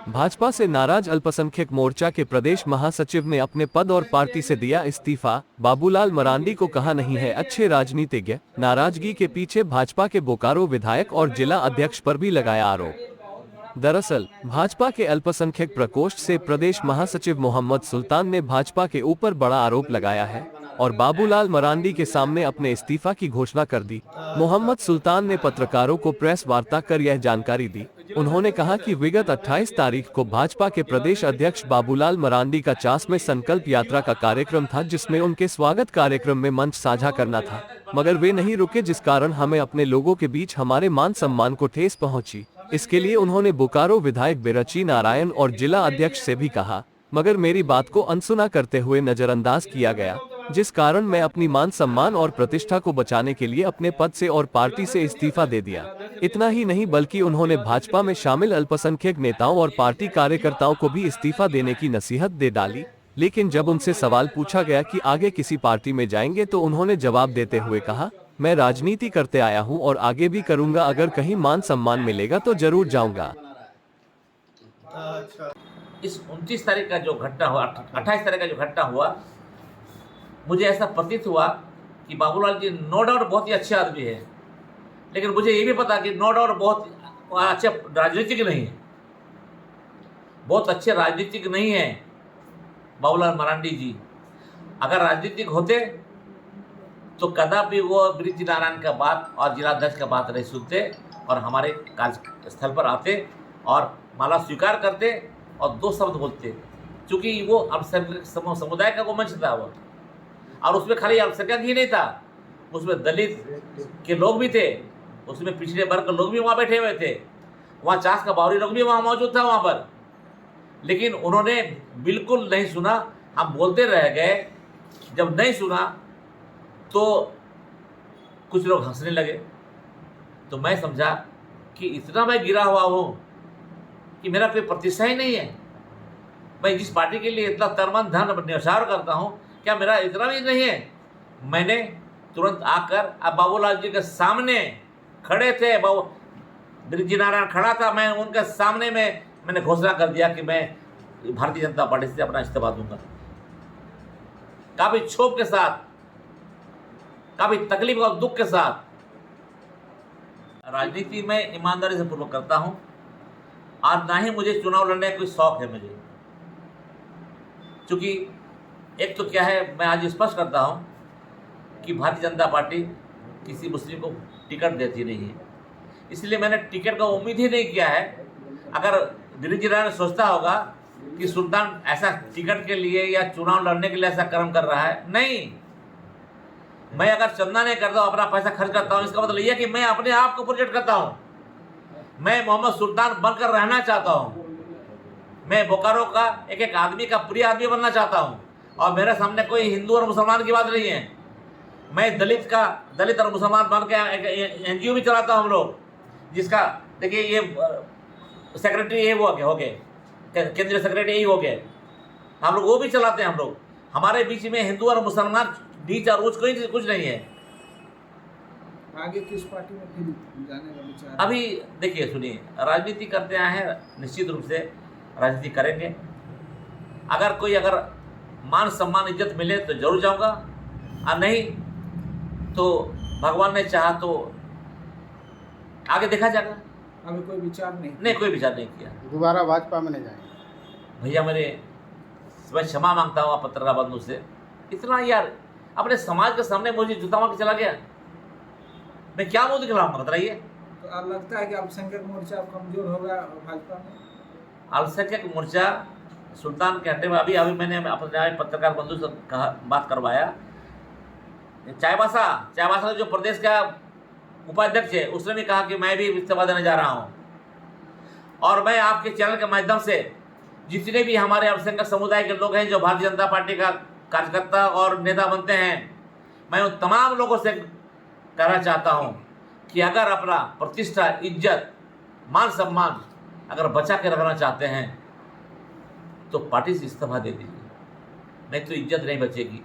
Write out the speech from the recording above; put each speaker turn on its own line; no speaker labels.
भाजपा से नाराज अल्पसंख्यक मोर्चा के प्रदेश महासचिव ने अपने पद और पार्टी से दिया इस्तीफा। बाबूलाल मरांडी को कहा नहीं है अच्छे राजनीतिज्ञ। नाराजगी के पीछे भाजपा के बोकारो विधायक और जिला अध्यक्ष पर भी लगाया आरोप। दरअसल भाजपा के अल्पसंख्यक प्रकोष्ठ से प्रदेश महासचिव मोहम्मद सुल्तान ने भाजपा के ऊपर बड़ा आरोप लगाया है और बाबूलाल मरांडी के सामने अपने इस्तीफा की घोषणा कर दी। मोहम्मद सुल्तान ने पत्रकारों को प्रेस वार्ता कर यह जानकारी दी। उन्होंने कहा कि विगत 28 तारीख को भाजपा के प्रदेश अध्यक्ष बाबूलाल मरांडी का चास में संकल्प यात्रा का कार्यक्रम था, जिसमें उनके स्वागत कार्यक्रम में मंच साझा करना था, मगर वे नहीं रुके, जिस कारण हमें अपने लोगों के बीच हमारे मान सम्मान को ठेस पहुंची। इसके लिए उन्होंने बोकारो विधायक बिरची नारायण और जिला अध्यक्ष से भी कहा, मगर मेरी बात को अनसुना करते हुए नजरअंदाज किया गया, जिस कारण मैं अपनी मान सम्मान और प्रतिष्ठा को बचाने के लिए अपने पद से और पार्टी से इस्तीफा दे दिया। इतना ही नहीं बल्कि उन्होंने भाजपा में शामिल अल्पसंख्यक नेताओं और पार्टी कार्यकर्ताओं को भी इस्तीफा देने की नसीहत दे डाली। लेकिन जब उनसे सवाल पूछा गया कि आगे किसी पार्टी में जाएंगे तो उन्होंने जवाब देते हुए कहा, मैं राजनीति करते आया हूं और आगे भी करूंगा, अगर कहीं मान सम्मान मिलेगा तो जरूर जाऊंगा।
इस 29 तारीख का जो घटना हुआ, 28 तारीख का जो घटना हुआ, मुझे ऐसा प्रतीत हुआ कि बाबूलाल जी नो डाउट बहुत ही अच्छे आदमी है, लेकिन मुझे ये भी पता कि नो डाउट बहुत अच्छे राजनीतिक नहीं है, बहुत अच्छे राजनीतिक नहीं है बाबूलाल मरांडी जी। अगर राजनीतिक होते तो कदापि वो बिरची नारायण का बात और जिलाध्यक्ष का बात नहीं सुनते और हमारे कार्यस्थल पर आते और माला स्वीकार करते और 2 शब्द बोलते, क्योंकि वो अल्पसंख्यक समुदाय का वो मंच था वो, और उसमें खाली अल्पसंख्यक ही नहीं था, उसमें दलित के लोग भी थे, उसमें पिछड़े वर्ग के लोग भी वहाँ बैठे हुए थे, वहाँ चास का बावरी लोग भी वहाँ मौजूद था वहाँ पर, लेकिन उन्होंने बिल्कुल नहीं सुना। हम बोलते रह गए, जब नहीं सुना तो कुछ लोग हंसने लगे, तो मैं समझा कि इतना मैं गिरा हुआ हूँ कि मेरा कोई प्रतिष्ठा ही नहीं है। मैं जिस पार्टी के लिए इतना तन धन न्यौछावर करता हूँ, क्या मेरा इतना भी नहीं है? मैंने तुरंत आकर अब बाबूलाल जी के सामने खड़े थे, बिरची नारायण खड़ा था, मैं उनके सामने में मैंने घोषणा कर दिया कि मैं भारतीय जनता पार्टी से अपना इस्तीफा दूंगा। काफी क्षोभ के साथ, काफी तकलीफ और दुख के साथ। राजनीति में ईमानदारी से पूर्वक करता हूं और ना ही मुझे चुनाव लड़ने का कोई शौक है मुझे, क्योंकि एक तो क्या है, मैं आज स्पष्ट करता हूं कि भारतीय जनता पार्टी किसी मुस्लिम को टिकट देती नहीं है, इसलिए मैंने टिकट का उम्मीद ही नहीं किया है। अगर बिरची नारायण सोचता होगा कि सुल्तान ऐसा टिकट के लिए या चुनाव लड़ने के लिए ऐसा कर्म कर रहा है, नहीं। मैं अगर चंदा नहीं करता हूँ, अपना पैसा खर्च करता हूँ, इसका मतलब यह कि मैं अपने आप को प्रोजेक्ट करता हूँ। मैं मोहम्मद सुल्तान बनकर रहना चाहता हूँ। मैं बोकारो का एक एक आदमी का प्रिय आदमी बनना चाहता हूँ और मेरे सामने कोई हिंदू और मुसलमान की बात नहीं है। मैं दलित और मुसलमान बन के NGO भी चलाता हूँ हम लोग, जिसका देखिए ये सेक्रेटरी ये हो गए, केंद्रीय सेक्रेटरी यही हो गए, हम लोग वो भी चलाते हैं। हम लोग, हमारे बीच में हिंदू और मुसलमान नीच और ऊंच कोई कुछ नहीं है।
आगे किस पार्टी में फिर जाने का विचार?
अभी देखिए सुनिए, राजनीति करते आए हैं, निश्चित रूप से राजनीति करेंगे। अगर मान सम्मान इज्जत मिले तो जरूर जाऊंगा, और नहीं तो भगवान ने चाहा तो आगे देखा जाएगा।
अभी कोई विचार
नहीं, कोई विचार नहीं किया।
दोबारा भाजपा में नहीं जाएंगे?
भैया मैं क्षमा मांगता हूँ पत्रकार बंधु से, इतना यार अपने समाज के सामने मुझे जूता मार के चला गया, मैं क्या मुंह दिखलाऊंगा बताइए?
तो लगता है कि अल्पसंख्यक मोर्चा कमजोर होगा भाजपा में? अल्पसंख्यक
मोर्चा सुल्तान के हटे में अभी मैंने अपने पत्रकार बंधु से बात करवाया। चाईबासा जो प्रदेश का उपाध्यक्ष है, उसने भी कहा कि मैं भी इस्तीफा देने जा रहा हूँ। और मैं आपके चैनल के माध्यम से जितने भी हमारे अल्पसंख्यक समुदाय के लोग हैं जो भारतीय जनता पार्टी का कार्यकर्ता और नेता बनते हैं, मैं उन तमाम लोगों से कहना चाहता हूं कि अगर अपना प्रतिष्ठा, इज्जत, मान सम्मान अगर बचा के रखना चाहते हैं तो पार्टी से इस्तीफा दे दीजिए, नहीं तो इज्जत नहीं बचेगी।